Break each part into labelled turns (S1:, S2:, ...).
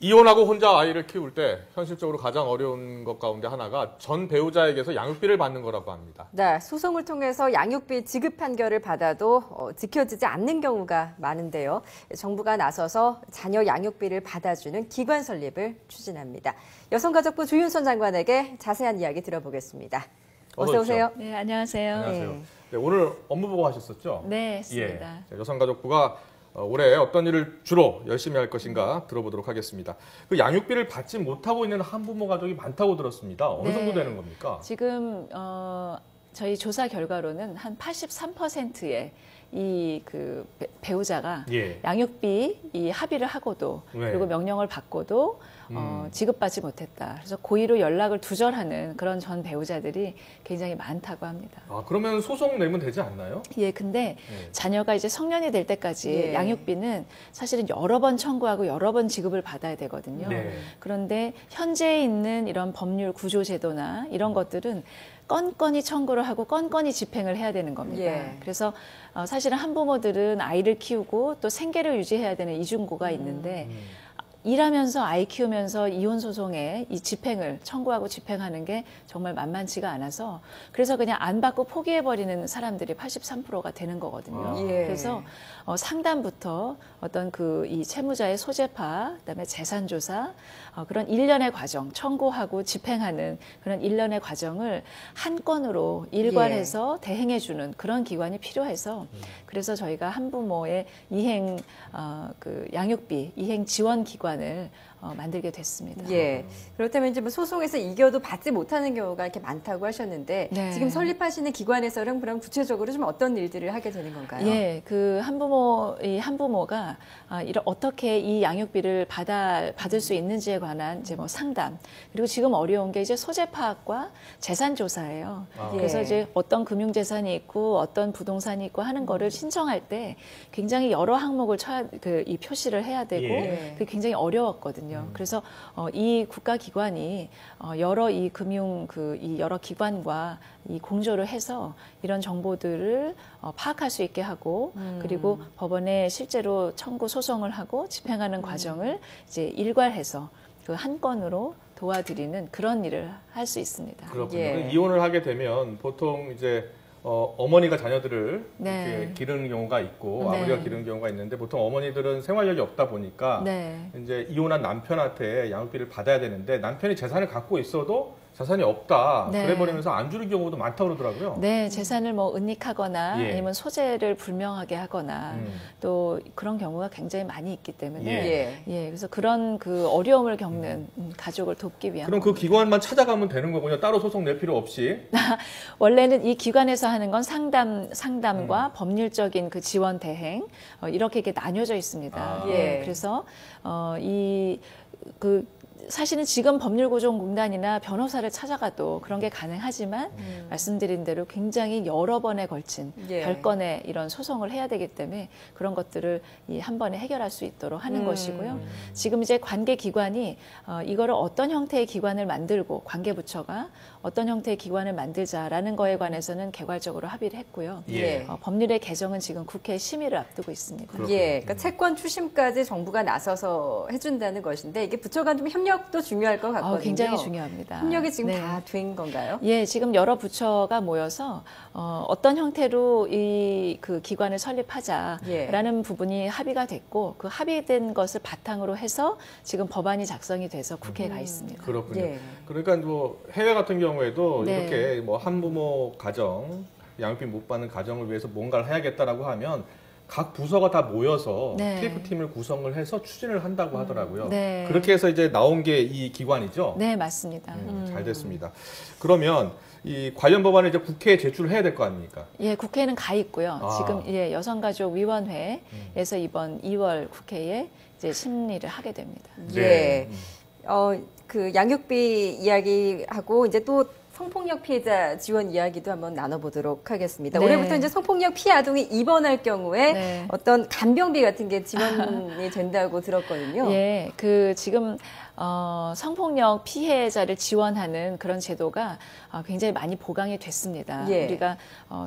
S1: 이혼하고 혼자 아이를 키울 때 현실적으로 가장 어려운 것 가운데 하나가 전 배우자에게서 양육비를 받는 거라고 합니다.
S2: 네, 소송을 통해서 양육비 지급 판결을 받아도 지켜지지 않는 경우가 많은데요. 정부가 나서서 자녀 양육비를 받아주는 기관 설립을 추진합니다. 여성가족부 조윤선 장관에게 자세한 이야기 들어보겠습니다. 어서 오세요.
S3: 네, 안녕하세요.
S1: 안녕하세요. 네, 오늘 업무 보고 하셨었죠?
S3: 네, 했습니다.
S1: 예, 여성가족부가 올해 어떤 일을 주로 열심히 할 것인가 들어보도록 하겠습니다. 그 양육비를 받지 못하고 있는 한부모 가족이 많다고 들었습니다. 어느 정도 되는 겁니까?
S3: 지금 저희 조사 결과로는 한 83%의 이 그 배우자가 양육비 이 합의를 하고도 그리고 명령을 받고도 지급받지 못했다. 그래서 고의로 연락을 두절하는 그런 전 배우자들이 굉장히 많다고 합니다.
S1: 아, 그러면 소송 내면 되지 않나요?
S3: 예, 근데 자녀가 이제 성년이 될 때까지 양육비는 사실은 여러 번 청구하고 여러 번 지급을 받아야 되거든요. 그런데 현재 있는 이런 법률 구조제도나 이런 것들은 건건이 청구를 하고 건건이 집행을 해야 되는 겁니다. 그래서 사실은 한부모들은 아이를 키우고 또 생계를 유지해야 되는 이중고가 있는데 일하면서 아이 키우면서 이혼 소송에 이 집행을 청구하고 집행하는 게 정말 만만치가 않아서 그래서 그냥 안 받고 포기해버리는 사람들이 83%가 되는 거거든요. 그래서 상담부터 어떤 그 이 채무자의 소재파, 그다음에 재산조사 그런 일련의 과정, 청구하고 집행하는 그런 일련의 과정을 한 건으로 일괄해서 대행해주는 그런 기관이 필요해서 그래서 저희가 한부모의 이행 그 양육비 이행 지원 기관을 만들게 됐습니다.
S2: 그렇다면 이제 뭐 소송에서 이겨도 받지 못하는 경우가 이렇게 많다고 하셨는데 지금 설립하시는 기관에서는 그럼 구체적으로 좀 어떤 일들을 하게 되는 건가요?
S3: 예, 그 한부모가 어떻게 이 양육비를 받을 수 있는지에 관한 이제 뭐 상담 그리고 지금 어려운 게 이제 소재 파악과 재산 조사예요. 그래서 이제 어떤 금융 재산이 있고 어떤 부동산이 있고 하는 거를 신청할 때 굉장히 여러 항목을 이 표시를 해야 되고 그게 굉장히 어려웠거든요. 그래서 이 국가기관이 여러 이 금융 이 여러 기관과 이 공조를 해서 이런 정보들을 파악할 수 있게 하고 그리고 법원에 실제로 청구 소송을 하고 집행하는 과정을 이제 일괄해서 그 한 건으로 도와드리는 그런 일을 할 수 있습니다.
S1: 그렇군요. 이혼을 하게 되면 보통 이제 어머니가 자녀들을 이렇게 기르는 경우가 있고 아버지가 기르는 경우가 있는데 보통 어머니들은 생활력이 없다 보니까 이제 이혼한 남편한테 양육비를 받아야 되는데 남편이 재산을 갖고 있어도 자산이 없다. 그래버리면서 안 주는 경우도 많다고 그러더라고요.
S3: 네, 재산을 뭐 은닉하거나 아니면 소재를 불명하게 하거나 또 그런 경우가 굉장히 많이 있기 때문에 그래서 그런 그 어려움을 겪는 가족을 돕기 위한
S1: 그럼 그 기관만 찾아가면 되는 거군요. 따로 소송 낼 필요 없이.
S3: 원래는 이 기관에서 하는 건 상담과 법률적인 그 지원 대행 이렇게 나뉘어져 있습니다. 그래서 사실은 지금 법률구조공단이나 변호사를 찾아가도 그런 게 가능하지만 말씀드린 대로 굉장히 여러 번에 걸친 별건의 이런 소송을 해야 되기 때문에 그런 것들을 한 번에 해결할 수 있도록 하는 것이고요. 지금 이제 관계기관이 이거를 어떤 형태의 기관을 만들고 관계부처가 어떤 형태의 기관을 만들자라는 거에 관해서는 개괄적으로 합의를 했고요. 법률의 개정은 지금 국회 심의를 앞두고 있습니다.
S2: 그러니까 채권 추심까지 정부가 나서서 해준다는 것인데 이게 부처 간 좀 협력도 중요할 것 같거든요.
S3: 굉장히 중요합니다.
S2: 협력이 지금 다 된 건가요?
S3: 예, 지금 여러 부처가 모여서 어떤 형태로 그 기관을 설립하자라는 부분이 합의가 됐고 그 합의된 것을 바탕으로 해서 지금 법안이 작성이 돼서 국회에 가 있습니다.
S1: 그렇군요. 그러니까 뭐 해외 같은 경우에도 이렇게 뭐 한부모 가정, 양육비 못 받는 가정을 위해서 뭔가를 해야겠다라고 하면 각 부서가 다 모여서 TF팀을 구성을 해서 추진을 한다고 하더라고요. 그렇게 해서 이제 나온 게 이 기관이죠?
S3: 네, 맞습니다.
S1: 잘 됐습니다. 그러면 이 관련 법안을 이제 국회에 제출을 해야 될 거 아닙니까?
S3: 예, 국회에는 가 있고요. 지금 여성가족위원회에서 이번 2월 국회에 이제 심리를 하게 됩니다.
S2: 그 양육비 이야기하고 이제 또 성폭력 피해자 지원 이야기도 한번 나눠보도록 하겠습니다. 올해부터 이제 성폭력 피해 아동이 입원할 경우에 어떤 간병비 같은 게 지원이 된다고 들었거든요.
S3: 예, 그 지금 성폭력 피해자를 지원하는 그런 제도가 굉장히 많이 보강이 됐습니다. 우리가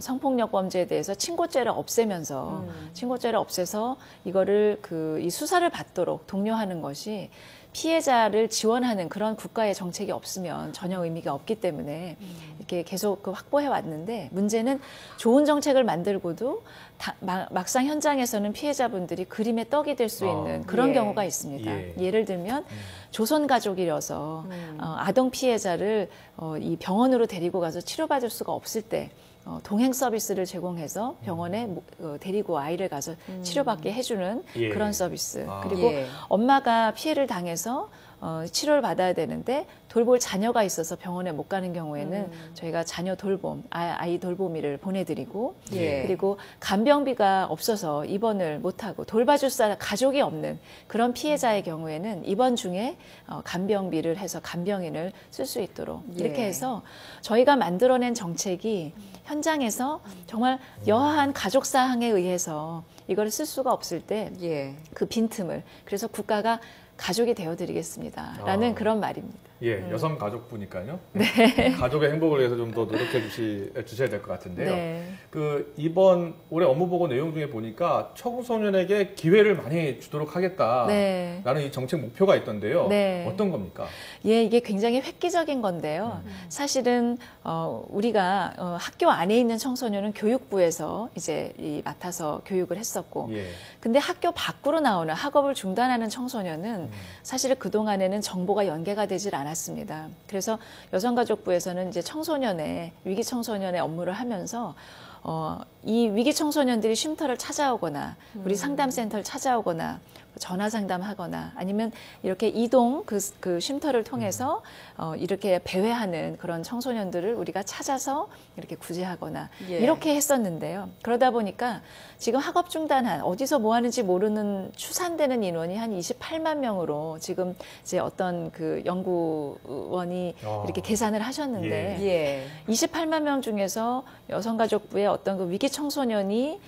S3: 성폭력 범죄에 대해서 친고죄를 없애면서 친고죄를 없애서 이거를 이 수사를 받도록 독려하는 것이 피해자를 지원하는 그런 국가의 정책이 없으면 전혀 의미가 없기 때문에 이렇게 계속 확보해 왔는데, 문제는 좋은 정책을 만들고도 막상 현장에서는 피해자분들이 그림의 떡이 될 수 있는 그런
S2: 예.
S3: 경우가 있습니다. 예를 들면 조선 가족이라서 아동 피해자를 이 병원으로 데리고 가서 치료받을 수가 없을 때 동행 서비스를 제공해서 병원에 데리고 아이를 가서 치료받게 해주는 그런 서비스. 그리고 엄마가 피해를 당해서 치료를 받아야 되는데 돌볼 자녀가 있어서 병원에 못 가는 경우에는 저희가 자녀 돌봄, 아이 돌보미를 보내드리고, 그리고 간병비가 없어서 입원을 못하고 돌봐줄 사람, 가족이 없는 그런 피해자의 경우에는 입원 중에 간병비를 해서 간병인을 쓸 수 있도록 이렇게 해서 저희가 만들어낸 정책이 현장에서 정말 여하한 가족 사항에 의해서 이걸 쓸 수가 없을 때 그 빈틈을, 그래서 국가가 가족이 되어드리겠습니다 라는 그런 말입니다.
S1: 여성 가족부니까요. 네. 가족의 행복을 위해서 좀 더 노력해 주셔야 될 것 같은데요.
S3: 네.
S1: 이번 올해 업무보고 내용 중에 보니까 청소년에게 기회를 많이 주도록 하겠다라는 이 정책 목표가 있던데요. 어떤 겁니까?
S3: 이게 굉장히 획기적인 건데요. 사실은 우리가 학교 안에 있는 청소년은 교육부에서 이제 맡아서 교육을 했었고, 근데 학교 밖으로 나오는 학업을 중단하는 청소년은 사실 그동안에는 정보가 연계가 되질 않았습니다. 그래서 여성가족부에서는 이제 위기 청소년의 업무를 하면서 이 위기 청소년들이 쉼터를 찾아오거나 우리 상담센터를 찾아오거나 전화 상담하거나 아니면 이렇게 이동 그 쉼터를 통해서 이렇게 배회하는 그런 청소년들을 우리가 찾아서 이렇게 구제하거나 이렇게 했었는데요. 그러다 보니까 지금 학업 중단한, 어디서 뭐 하는지 모르는 추산되는 인원이 한 28만 명으로 지금 이제 어떤 그 연구원이 이렇게 계산을 하셨는데 28만 명 중에서 여성가족부의 어떤 그 위기 청소년이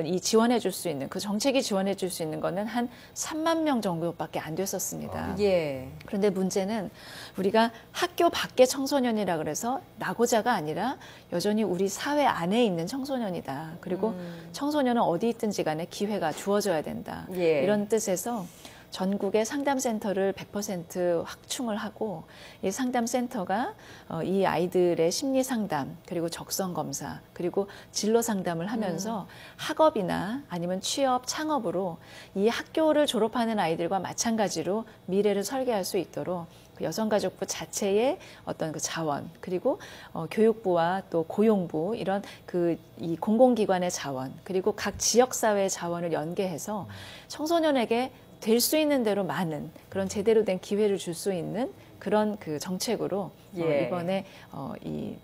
S3: 이 지원해 줄 수 있는, 그 정책이 지원해 줄 수 있는 거는 한 3만 명 정도밖에 안 됐었습니다. 그런데 문제는 우리가 학교 밖의 청소년이라 그래서 낙오자가 아니라 여전히 우리 사회 안에 있는 청소년이다. 그리고 청소년은 어디 있든지 간에 기회가 주어져야 된다. 이런 뜻에서 전국의 상담센터를 100% 확충을 하고, 이 상담센터가 이 아이들의 심리 상담, 그리고 적성 검사, 그리고 진로 상담을 하면서 학업이나 아니면 취업, 창업으로 이 학교를 졸업하는 아이들과 마찬가지로 미래를 설계할 수 있도록 그 여성가족부 자체의 어떤 그 자원, 그리고 교육부와 또 고용부 이런 이 공공기관의 자원, 그리고 각 지역사회의 자원을 연계해서 청소년에게 될 수 있는 대로 많은 그런 제대로 된 기회를 줄 수 있는 그런 그 정책으로 이번에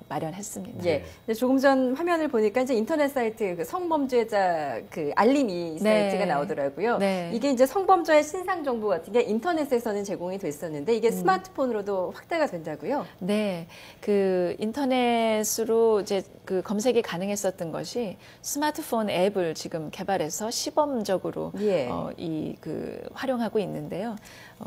S3: 마련했습니다.
S2: 근데 조금 전 화면을 보니까 이제 인터넷 사이트 그 성범죄자 그 알림이 사이트가 나오더라고요. 이게 이제 성범죄의 신상 정보 같은 게 인터넷에서는 제공이 됐었는데 이게 스마트폰으로도 확대가 된다고요?
S3: 네, 그 인터넷으로 이제 그 검색이 가능했었던 것이 스마트폰 앱을 지금 개발해서 시범적으로 활용하고 있는데요.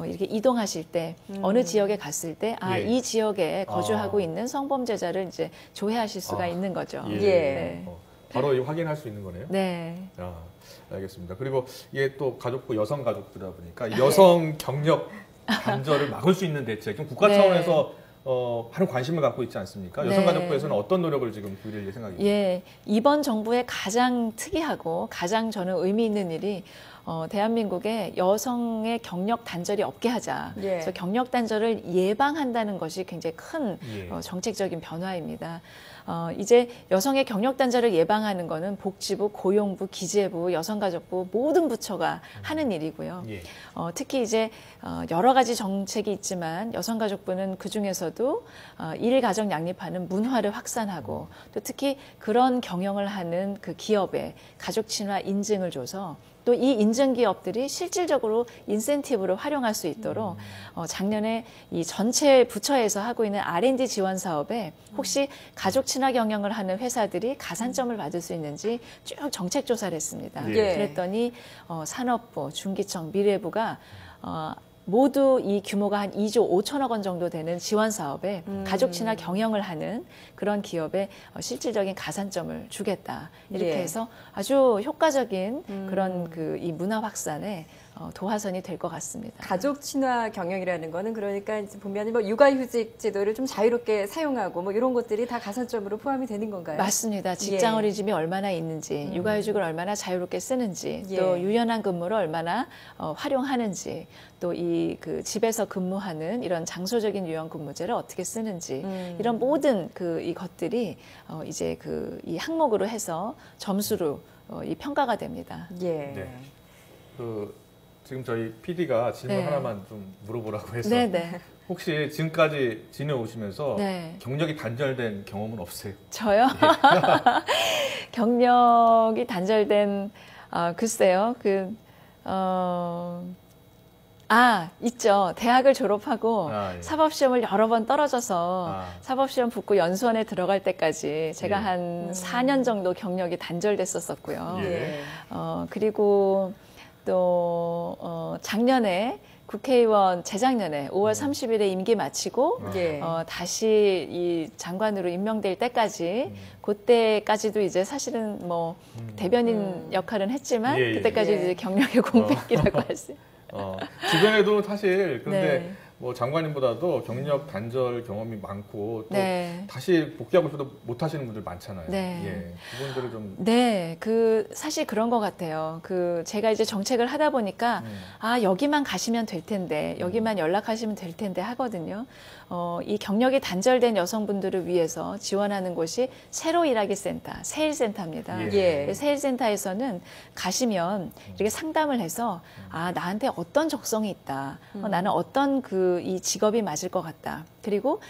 S3: 이렇게 이동하실 때 어느 지역에 갔을 때 이 지역에 거주하고 있는 성범죄자를 이제 조회하실 수가 있는 거죠.
S1: 바로 확인할 수 있는 거네요.
S3: 네.
S1: 알겠습니다. 그리고 이게 또 가족부 여성 가족부다 보니까 여성 경력 단절을 막을 수 있는 대책, 좀 국가 차원에서 많은 관심을 갖고 있지 않습니까? 여성가족부에서는 어떤 노력을 지금 기울일 생각입니까?
S3: 이번 정부의 가장 특이하고 가장 저는 의미 있는 일이 대한민국에 여성의 경력 단절이 없게 하자. 그래서 경력 단절을 예방한다는 것이 굉장히 큰 정책적인 변화입니다. 이제 여성의 경력 단절을 예방하는 거는 복지부, 고용부, 기재부, 여성가족부 모든 부처가 하는 일이고요. 특히 이제 여러 가지 정책이 있지만 여성가족부는 그 중에서도 일가정 양립하는 문화를 확산하고 또 특히 그런 경영을 하는 그 기업에 가족 친화 인증을 줘서 또 이 인증 기업들이 실질적으로 인센티브를 활용할 수 있도록 작년에 이 전체 부처에서 하고 있는 R&D 지원 사업에 혹시 가족 친화 경영을 하는 회사들이 가산점을 받을 수 있는지 쭉 정책 조사를 했습니다. 그랬더니 산업부, 중기청, 미래부가 모두 이 규모가 한 2조 5천억 원 정도 되는 지원 사업에 가족 친화 경영을 하는 그런 기업에 실질적인 가산점을 주겠다. 이렇게 해서 아주 효과적인 그런 이 문화 확산에 도화선이 될 것 같습니다.
S2: 가족 친화 경영이라는 거는 그러니까 이제 보면 뭐 육아휴직 제도를 좀 자유롭게 사용하고 뭐 이런 것들이 다 가산점으로 포함이 되는 건가요?
S3: 맞습니다. 직장
S2: 예.
S3: 어린이집이 얼마나 있는지, 육아휴직을 얼마나 자유롭게 쓰는지,
S2: 예.
S3: 또 유연한 근무를 얼마나 활용하는지, 또 이 그 집에서 근무하는 이런 장소적인 유연 근무제를 어떻게 쓰는지 이런 모든 이 것들이 이제 이 항목으로 해서 점수로 이 평가가 됩니다.
S2: 예.
S1: 네. 지금 저희 PD가 질문
S3: 네.
S1: 하나만 좀 물어보라고 해서
S3: 네네.
S1: 혹시 지금까지 지내오시면서
S3: 네.
S1: 경력이 단절된 경험은 없으세요?
S3: 저요? 경력이 단절된 글쎄요. 있죠. 대학을 졸업하고
S1: 예.
S3: 사법시험을 여러 번 떨어져서 사법시험 붙고 연수원에 들어갈 때까지 제가
S1: 예.
S3: 한 4년 정도 경력이 단절됐었고요.
S1: 예.
S3: 그리고 또 작년에 국회의원 재작년에 5월 30일에 임기 마치고
S2: 예.
S3: 다시 이 장관으로 임명될 때까지 그때까지도 이제 사실은 뭐 대변인 역할은 했지만
S1: 예, 예.
S3: 그때까지
S2: 예.
S3: 이제 경력의 공백기라고 할 수.
S1: 주변에도 사실 그런데
S3: 네.
S1: 뭐 장관님보다도 경력 단절 경험이 많고 또
S3: 네.
S1: 다시 복귀하고 싶어도 못 하시는 분들 많잖아요.
S3: 네.
S1: 예. 그분들을 좀
S3: 네, 사실 그런 것 같아요. 제가 이제 정책을 하다 보니까, 여기만 가시면 될 텐데, 여기만 연락하시면 될 텐데 하거든요. 이 경력이 단절된 여성분들을 위해서 지원하는 곳이 새로 일하기 센터, 세일센터입니다.
S2: 예.
S3: 세일센터에서는 가시면 이렇게 상담을 해서, 나한테 어떤 적성이 있다. 나는 어떤 이 직업이 맞을 것 같다. 그리고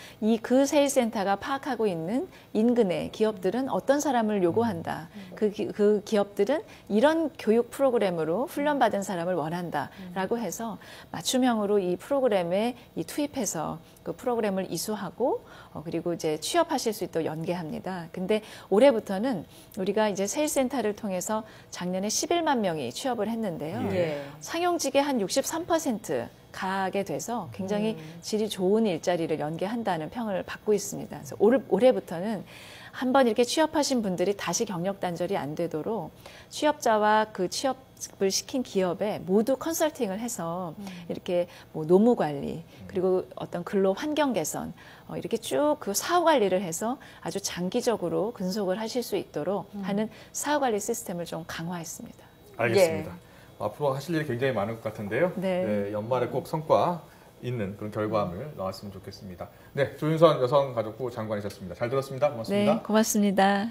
S3: 그 세일센터가 파악하고 있는 인근의 기업들은 어떤 사람을 요구한다. 그 기업들은 이런 교육 프로그램으로 훈련받은 사람을 원한다라고 해서 맞춤형으로 이 프로그램에 투입해서 그 프로그램을 이수하고 그리고 이제 취업하실 수 있도록 연계합니다. 근데 올해부터는 우리가 이제 세일센터를 통해서 작년에 11만 명이 취업을 했는데요.
S2: 예.
S3: 상용직의 한 63% 가게 돼서 굉장히 질이 좋은 일자리를 연계한다는 평을 받고 있습니다. 그래서 올해부터는 한번 이렇게 취업하신 분들이 다시 경력 단절이 안 되도록 취업자와 그 취업을 시킨 기업에 모두 컨설팅을 해서 이렇게 뭐 노무 관리 그리고 어떤 근로 환경 개선 이렇게 쭉 그 사후 관리를 해서 아주 장기적으로 근속을 하실 수 있도록 하는 사후 관리 시스템을 좀 강화했습니다.
S1: 알겠습니다.
S2: 예.
S1: 앞으로 하실 일이 굉장히 많을 것 같은데요.
S3: 네.
S1: 연말에 꼭 성과 있는 그런 결과물 나왔으면 좋겠습니다. 네, 조윤선 여성가족부 장관이셨습니다. 잘 들었습니다. 고맙습니다.
S3: 네, 고맙습니다.